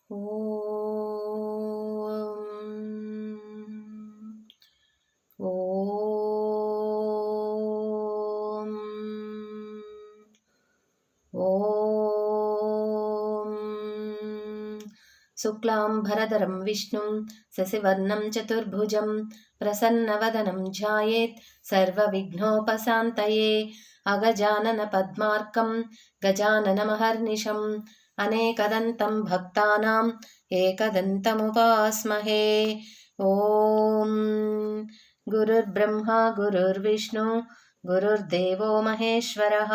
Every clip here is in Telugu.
ఓం ఓం ఓం శుక్లాంబరధరం విష్ణుం శశివర్ణం చతుర్భుజం ప్రసన్నవదనం ధ్యాయేత్ సర్వవిఘ్నోపశాంతయే అగజానన పద్మార్కం గజాననమహర్నిశం అనేకదంతం భక్తానాం ఏకదంతముపాస్మహే. ఓం గురుర్బ్రహ్మా గురుర్విష్ణు గురుర్దేవో మహేశ్వరః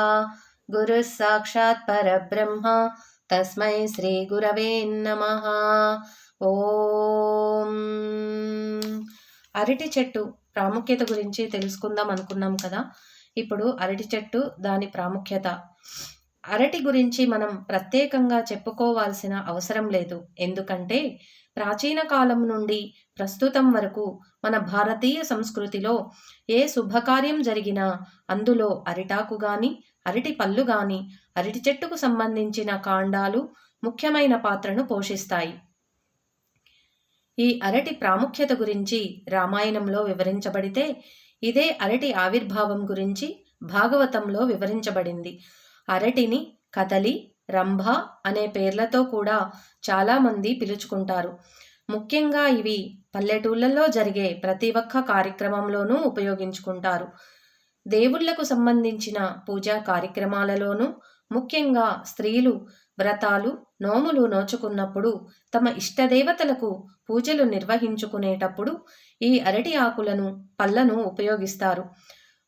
గురుః సాక్షాత్ పరబ్రహ్మ తస్మై శ్రీ గురవే నమః. ఓం అరటి చెట్టు ప్రాముఖ్యత గురించి తెలుసుకుందాం అనుకున్నాం కదా. ఇప్పుడు అరటి చెట్టు దాని ప్రాముఖ్యత. అరటి గురించి మనం ప్రత్యేకంగా చెప్పుకోవాల్సిన అవసరం లేదు. ఎందుకంటే ప్రాచీన కాలం నుండి ప్రస్తుతం వరకు మన భారతీయ సంస్కృతిలో ఏ శుభకార్యం జరిగినా అందులో అరిటాకు గాని అరటి పళ్ళు గాని అరటి చెట్టుకు సంబంధించిన కాండాలు ముఖ్యమైన పాత్రను పోషిస్తాయి. ఈ అరటి ప్రాముఖ్యత గురించి రామాయణంలో వివరించబడితే ఇదే అరటి ఆవిర్భావం గురించి భాగవతంలో వివరించబడింది. అరటిని కదలి, రంభ అనే పేర్లతో కూడా చాలామంది పిలుచుకుంటారు. ముఖ్యంగా ఇవి పల్లెటూళ్ళల్లో జరిగే ప్రతి ఒక్క కార్యక్రమంలోనూ ఉపయోగించుకుంటారు. దేవుళ్లకు సంబంధించిన పూజా కార్యక్రమాలలోనూ, ముఖ్యంగా స్త్రీలు వ్రతాలు నోములు నోచుకున్నప్పుడు తమ ఇష్టదేవతలకు పూజలు నిర్వహించుకునేటప్పుడు ఈ అరటి ఆకులను పళ్ళను ఉపయోగిస్తారు.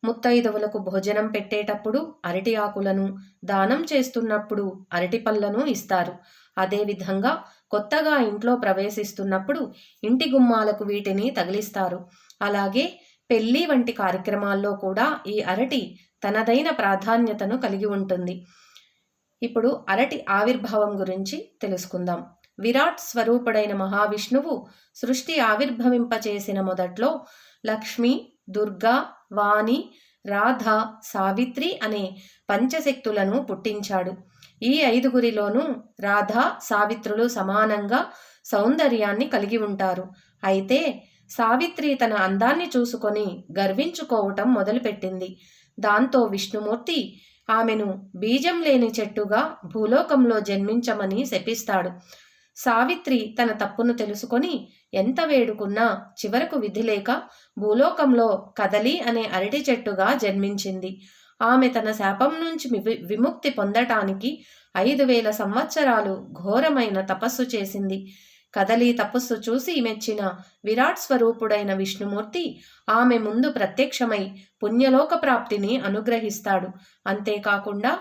ముత్తైదవులకు భోజనం పెట్టేటప్పుడు అరటి ఆకులను, దానం చేస్తున్నప్పుడు అరటి పళ్ళను ఇస్తారు. అదేవిధంగా కొత్తగా ఇంట్లో ప్రవేశిస్తున్నప్పుడు ఇంటి గుమ్మాలకు వీటిని తగిలిస్తారు. అలాగే పెళ్లి వంటి కార్యక్రమాల్లో కూడా ఈ అరటి తనదైన ప్రాధాన్యతను కలిగి ఉంటుంది. ఇప్పుడు అరటి ఆవిర్భావం గురించి తెలుసుకుందాం. విరాట్ స్వరూపుడైన మహావిష్ణువు సృష్టి ఆవిర్భవింపచేసిన మొదట్లో లక్ష్మి, దుర్గా, వాణి, రాధ, సావిత్రి అనే పంచశక్తులను పుట్టించాడు. ఈ ఐదుగురిలోనూ రాధ, సావిత్రులు సమానంగా సౌందర్యాన్ని కలిగి ఉంటారు. అయితే సావిత్రి తన అందాన్ని చూసుకొని గర్వించుకోవటం మొదలుపెట్టింది. దాంతో విష్ణుమూర్తి ఆమెను బీజం లేని చెట్టుగా భూలోకంలో జన్మించమని శపిస్తాడు. సావిత్రి తన తప్పును తెలుసుకొని ఎంత వేడుకున్నా చివరకు విధి లేక భూలోకంలో కదలి అనే అరటి చెట్టుగా జన్మించింది. ఆమె తన శాపం నుంచి విముక్తి పొందటానికి 5000 సంవత్సరాలు ఘోరమైన తపస్సు చేసింది. కదలి తపస్సు చూసి మెచ్చిన విరాట్ స్వరూపుడైన విష్ణుమూర్తి ఆమె ముందు ప్రత్యక్షమై పుణ్యలోక ప్రాప్తిని అనుగ్రహిస్తాడు. అంతేకాకుండా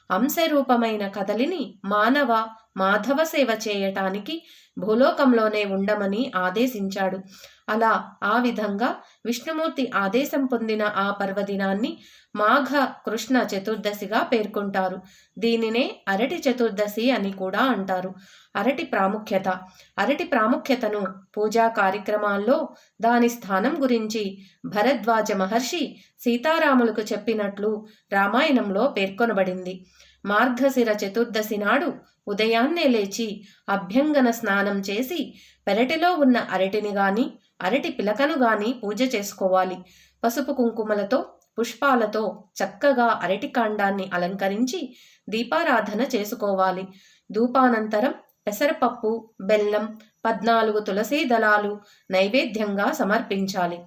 అంశరూపమైన కదలిని మానవ మాధవ సేవ చేయటానికి భూలోకంలోనే ఉండమని ఆదేశించాడు. అలా ఆ విధంగా విష్ణుమూర్తి ఆదేశం పొందిన ఆ పర్వదినాన్ని మాఘ కృష్ణ చతుర్దశిగా పేర్కొంటారు. దీనినే అరటి చతుర్దశి అని కూడా అంటారు. అరటి ప్రాముఖ్యత. అరటి ప్రాముఖ్యతను పూజా కార్యక్రమాల్లో దాని స్థానం గురించి భరద్వాజ మహర్షి సీతారాములకు చెప్పినట్లు రామాయణంలో పేర్కొనబడింది. మార్గశిర చతుర్దశి నాడు ఉదయాన్నే లేచి అభ్యంగన స్నానం చేసి పెరటిలో ఉన్న అరటిని గాని అరటి పిలకను గాని పూజ చేసుకోవాలి. పసుపు కుంకుమలతో పుష్పాలతో చక్కగా అరటి కాండాన్ని అలంకరించి దీపారాధన చేసుకోవాలి. ధూపానంతరం పెసరపప్పు, బెల్లం, 14 తులసీ దళాలు నైవేద్యంగా సమర్పించాలి.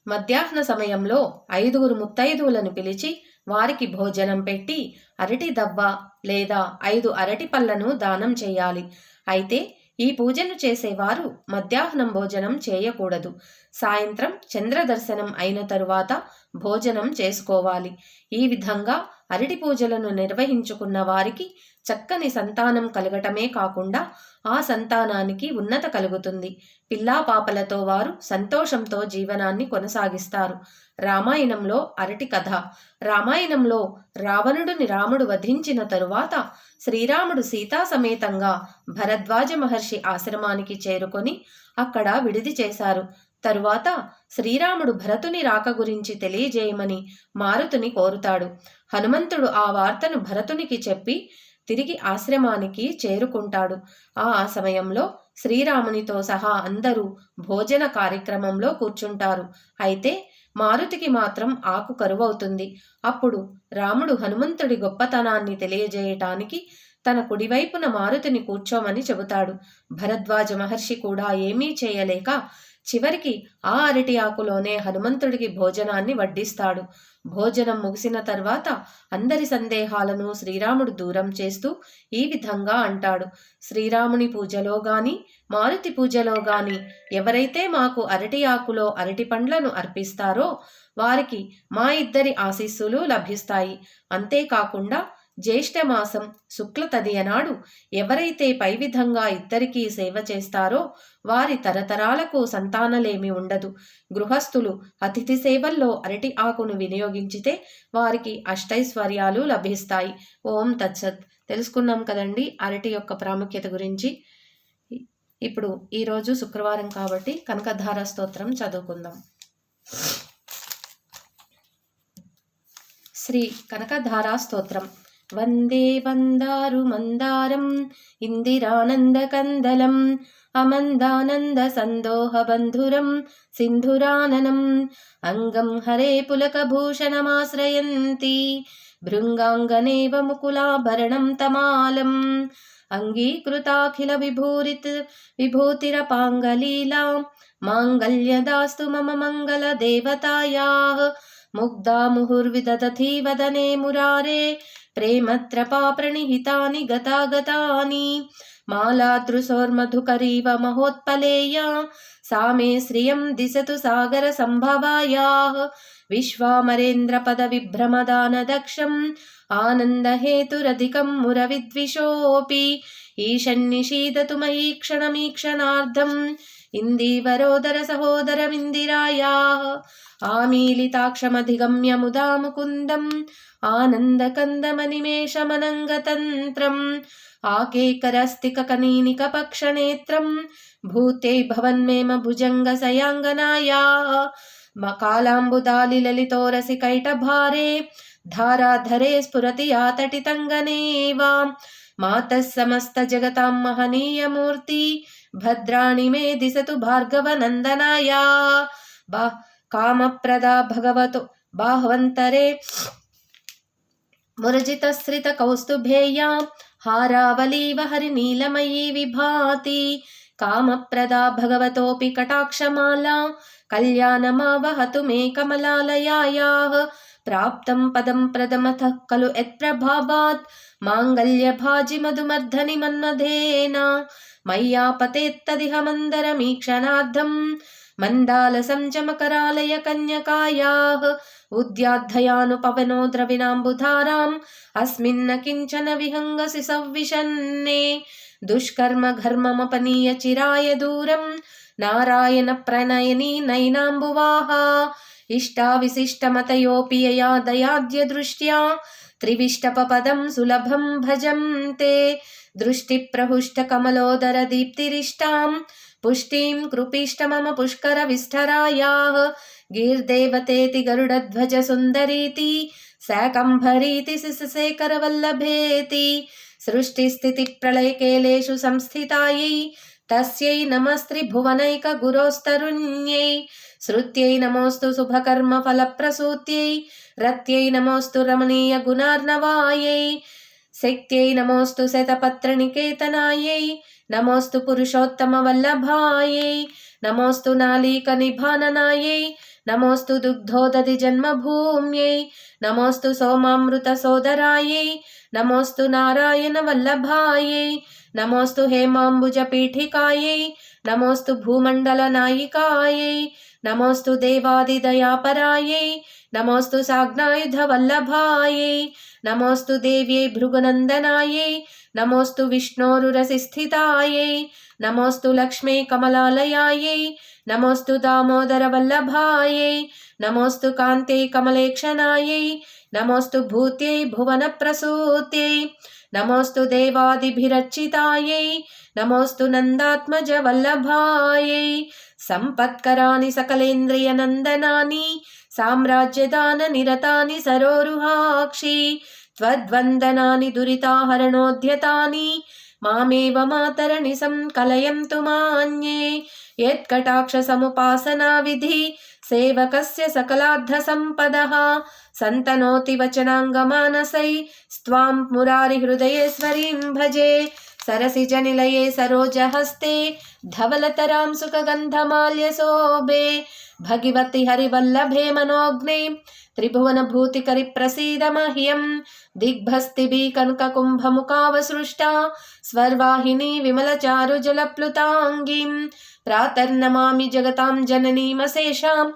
మధ్యాహ్న సమయంలో 5 ముత్తైదువులను పిలిచి వారికి భోజనం పెట్టి అరటి దవ్వ లేదా 5 అరటి పళ్ళను దానం చేయాలి. అయితే ఈ పూజను చేసేవారు మధ్యాహ్నం భోజనం చేయకూడదు. సాయంత్రం చంద్రదర్శనం అయిన తరువాత భోజనం చేసుకోవాలి. ఈ విధంగా అరటి పూజలను నిర్వహించుకున్న వారికి చక్కని సంతానం కలగటమే కాకుండా ఆ సంతానానికి ఉన్నత కలుగుతుంది. పిల్లా పాపలతో వారు సంతోషంతో జీవనాన్ని కొనసాగిస్తారు. రామాయణంలో అరటి కథ. రామాయణంలో రావణుడిని రాముడు వధించిన తరువాత శ్రీరాముడు సీతా సమేతంగా భరద్వాజ మహర్షి ఆశ్రమానికి చేరుకొని అక్కడ విడిది చేశారు. తరువాత శ్రీరాముడు భరతుని రాక గురించి తెలియజేయమని మారుతుని కోరుతాడు. హనుమంతుడు ఆ వార్తను భరతునికి చెప్పి తిరిగి ఆశ్రమానికి చేరుకుంటాడు. ఆ సమయంలో శ్రీరామునితో సహా అందరూ భోజన కార్యక్రమంలో కూర్చుంటారు. అయితే మారుతికి మాత్రం ఆకు కరువవుతుంది. అప్పుడు రాముడు హనుమంతుడి గొప్పతనాన్ని తెలియజేయటానికి తన కుడివైపున మారుతిని కూర్చోమని చెబుతాడు. భరద్వాజ మహర్షి కూడా ఏమీ చేయలేక చివరికి ఆ అరటి ఆకులోనే హనుమంతుడికి భోజనాన్ని వడ్డిస్తాడు. భోజనం ముగిసిన తర్వాత అందరి సందేహాలను శ్రీరాముడు దూరం చేస్తూ ఈ విధంగా అంటాడు: శ్రీరాముని పూజలో గాని మారుతి పూజలో గాని ఎవరైతే మాకు అరటి ఆకులో అరటి పండ్లను అర్పిస్తారో వారికి మా ఇద్దరి ఆశీస్సులు లభిస్తాయి. అంతేకాకుండా జ్యేష్ఠమాసం శుక్ల తదియనాడు ఎవరైతే పై విధంగా ఇద్దరికీ సేవ చేస్తారో వారి తరతరాలకు సంతానలేమి ఉండదు. గృహస్థులు అతిథి సేవల్లో అరటి ఆకును వినియోగించితే వారికి అష్టైశ్వర్యాలు లభిస్తాయి. ఓం తత్సత్. తెలుసుకున్నాం కదండి అరటి యొక్క ప్రాముఖ్యత గురించి. ఇప్పుడు ఈరోజు శుక్రవారం కాబట్టి కనకధార స్తోత్రం చదువుకుందాం. శ్రీ కనకధారా స్తోత్రం. వందే వందారు మందారం ఇందిరానందకందలం అమందానంద సందోహ బంధురం సింధురాననం అంగం హరే పులకభూషణమాశ్రయంతి భృంగాంగనేవ ముకులాభరణం తమాలం అంగీకృతాఖిల విభూతిరపాంగలీలా మాంగళ్యదాస్తు మమ మంగళ దేవతాయాః ముగ్ధా ముహుర్విదధతి వదనే మురారే ప్రేమత్రపా ప్రణిహితాని గతాగతాని మాలాదృశోర్మధుకరీవ మహోత్పలేయా సామే శ్రియం దిశతు సాగర సంభవాయాః విశ్వామరేంద్ర పద విభ్రమదాన దక్షం ఆనందహేతురధికం మురవిద్విషోపి ఈశన్నిషీదతు మయీ క్షణమీక్షణార్థం ఇందీవరోదర సహోదరమిందిరాయాః ఆమీలితాక్షమధిగమ్య ముదా ముకుందం ఆనందకందమనిమేషమనంగతంత్రం ఆకేకరస్తికకనీనిక పక్షనేత్రం భూతే భవన్మేమ భుజంగసయాంగనాయాః కాలాంబుదాలిలలితోరసికైటభారే ధారాధరే స్ఫురతి యాతటితంగనేవా మాతః సమస్త జగతాం మహనీయమూర్తి భద్రాణి మే దిశతు భార్గవనందనాయా కామప్రదా భగవతో బాహవంతరే మురజితశ్రిత కౌస్తుభేయా హారావలీవ హరినీలమయీ విభాతి కామప్రదా భగవతోపి కటాక్షమాలా కళ్యాణమావహతు మే కమలాలయాయాః ప్రాప్తం పదం ప్రథమతః ఖలు యత్ప్రభావాత్ మాంగళ్యభాజి మధుమర్ధని మన్మధేన మయ్యాపతేత్తదిహ మందరమీక్షణార్థం మందాలసం చమకరాలయ కన్యకాయాః ఉద్యాద్ధయానుపవనో ద్రవిణాంబుధారాం అస్మిన్న కించన విహంగసి సవ్విషన్నే దుష్కర్మ ఘర్మమపనీయ చిరాయ దూరం నారాయణ ప్రణయనీ నైనాంబువాహ ఇష్టావిశిష్టమతయోపి యయా దయాద్య దృష్ట్యా త్రివిష్టపదం సులభం భజంతే దృష్టి ప్రహుష్ట కమలోదర దీప్తిరిష్టాం పుష్టిం కృపిష్ట మమ పుష్కర విష్ఠరాయాః గీర్దేవతేతి గరుడధ్వజ సుందరీతి శాకంభరీతి శిశశేఖర వల్లభేతి సృష్టి స్థితి ప్రళయకేలేషు సంస్థితాయై తస్యై నమస్త్రిభువనైక గురోస్తరుణ్యై శృత్యై నమోస్తు శుభకర్మ ఫలప్రసూత్యై రత్యై నమోస్తు రమణీయ గుణార్ణవాయై శక్త్యై నమోస్తు శతపత్రనికేతనాయై నమోస్తు పురుషోత్తమ వల్లభాయై నమోస్తు నాళీక నిభాననాయై నమోస్తు దుగ్ధోదధి జన్మభూమ్యై నమోస్తు సోమామృత సోదరాయై నమోస్తు నారాయణ వల్లభాయై నమోస్తు హేమాంబుజ పీఠికాయై నమోస్తు భూమండల నాయికాయై నమోస్తు దేవాదిదయాపరాయై నమోస్తు సాగ్నాయుధ వల్లభాయై నమోస్తు దేవ్యై భృగునందనాయై నమోస్తు విష్ణోరురసిస్థితాయై నమోస్తు లక్ష్మీ కమలాలయాయై నమోస్తు దామోదర వల్లభాయై నమోస్తు కాంత్యై కమలేక్షణాయై నమోస్తు భూత్యై భువన ప్రసూత్యై నమోస్తు దేవాదిభిరర్చితాయై నమోస్తు నందాత్మజ వల్లభాయై సంపత్కరాని సకలేంద్రియ నందనాని సామ్రాజ్యదాన నిరతాని సరోరుహాక్షి त्वद्वन्दनानि दुरिताहरणोद्यतानि मामेव मातरनिशं कलयन्तु मान्ये। यत्कटाक्षसमुपासना विधि सेवकस्य सकलाद्धसम्पदः सन्तनोति वचनाङ्गमानसै स्त्वां मुरारिहृदयेश्वरीं भजे। सरसिजनिलये सरोजहस्ते धवलतरां सुखगन्धमाल्यशोभे भगवति हरिवल्लभे मनोज्ञे त्रिभुवनभूतिकरि प्रसीद मह्यं। दिग्भस्तिभिः कनककुम्भमुखावसृष्टा स्वर्वाहिनी विमलचारुजलप्लुताङ्गीं प्रातर्नमामि जगतां जननीमशेषां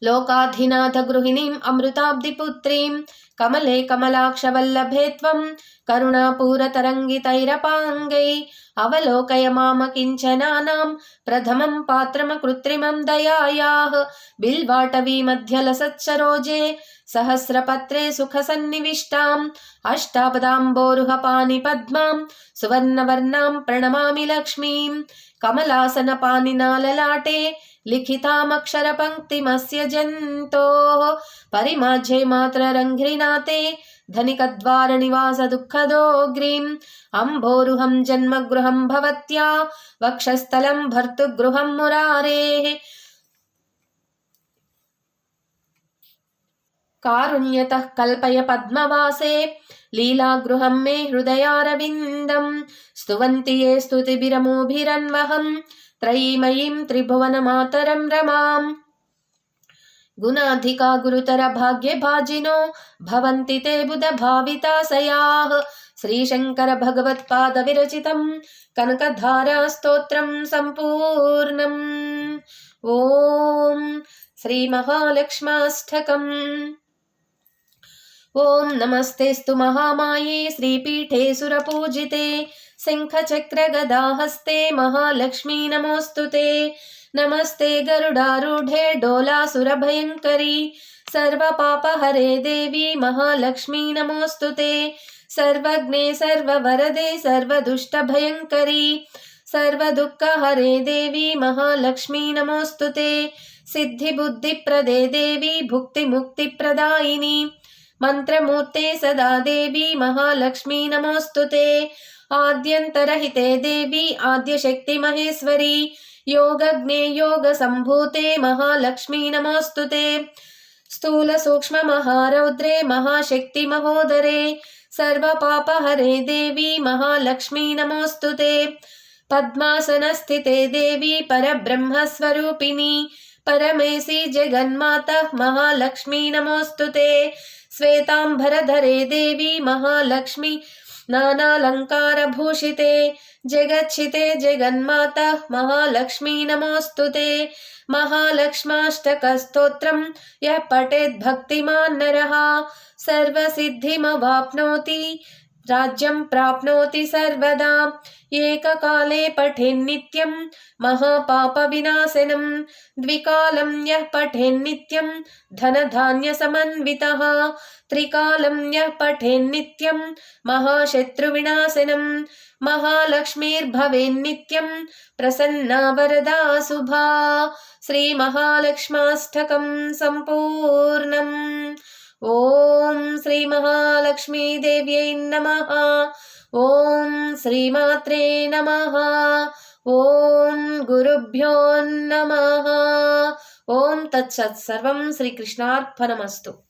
लोकाधिनाथगृहिणीम् अमृताब्धिपुत्रीं। कमले कमलाक्षवल्लभे त्वं करुणापूरतरङ्गितैरपाङ्गै अवलोकय माम किञ्चनानां प्रथमं पात्रमकृत्रिमं दयायाः। बिल्वाटवी मध्यलसत्सरोजे सहस्रपत्रे सुखसन्निविष्टाम् अष्टापदाम्बोरुहपाणि पद्मां सुवर्णवर्णां प्रणमामि लक्ष्मीं। कमलासनपाणिनाललाटे लिखितामक्षरपङ्क्तिमस्य जन्तोः परिमाझे मात्ररङ्घ्रिनाथे धनिकद्वारनिवास दुःखदोग्रीम्। अम्भोरुहं जन्मगृहं भवत्या वक्षस्थलं भर्तृगृहं मुरारेः। कारुण्यतः कल्पय पद्मवासे लीलागृहं मे हृदयारविन्दं। स्तुवन्ति ये स्तुतिभिरमुभिरन्वहं त्रयीमयीं त्रिभुवनमातरं रमाम्। गुणाधिका गुरुतर भाग्यभाजिनो भवन्ति ते बुधभाविताशयाः। श्रीशंकर भगवत्पाद विरचितं कनकधारा स्तोत्रं सम्पूर्णम्। ओम श्री महालक्ष्माष्टकम्। ओम नमस्तेस्तु महामाये श्रीपीठे सुरपूजिते शंखचक्रगदाहस्ते महालक्ष्मी नमोस्तुते। नमस्ते गरुडारूढे डोलासुरभयङ्करी सर्वपापहरे देवी महालक्ष्मी नमोस्तुते। सर्वज्ञे सर्ववरदे सर्वदुष्टभयङ्करी सर्वदुःखहरे देवी महालक्ष्मी नमोस्तुते। सिद्धिबुद्धिप्रदे देवी भुक्तिमुक्तिप्रदायिनी मंत्रमूर्ते सदा देवी महालक्ष्मी नमोस्तुते। आद्यन्तरहिते देवी आद्यशक्ति महेश्वरी योगज्ञे योगसम्भूते महालक्ष्मी नमोस्तुते। स्थूल सूक्ष्म महारौद्रे महाशक्ति महोदरे सर्वपापहरे देवी महालक्ष्मी नमोस्तुते। पद्मासनस्थिते देवी परब्रह्मस्वरूपिणी परमेशी जगन्माता महालक्ष्मी नमोस्तुते। श्वेतांबरधरे देवी महालक्ष्मी नानालंकारभूषिते जगच्छिते जगन्माता महालक्ष्मी नमोस्तुते। महालक्ष्माष्टकस्तोत्रं यः पठेत् भक्तिमान् नरः सर्वसिद्धिमवाप्नोति राज्यं प्राप्नोति सर्वदा। एककाले पठेन्नित्यं महापापविनाशनं द्विकालं यः पठेन्नित्यं धनधान्यसमन्वितः त्रिकालं यः पठेन्नित्यं महाशत्रुविनाशनं महालक्ष्मीर्भवेन्नित्यं प्रसन्ना वरदा शुभा। श्री महालक्ष्माष्टकं सम्पूर्णम्। ओम श्री महालक्ष्मी देव्यै नमः। ओम श्रीमात्रे नमः। ओम गुरुभ्यो नमः। ओम तत्सत्। सर्वं श्रीकृष्णार्पणमस्तु।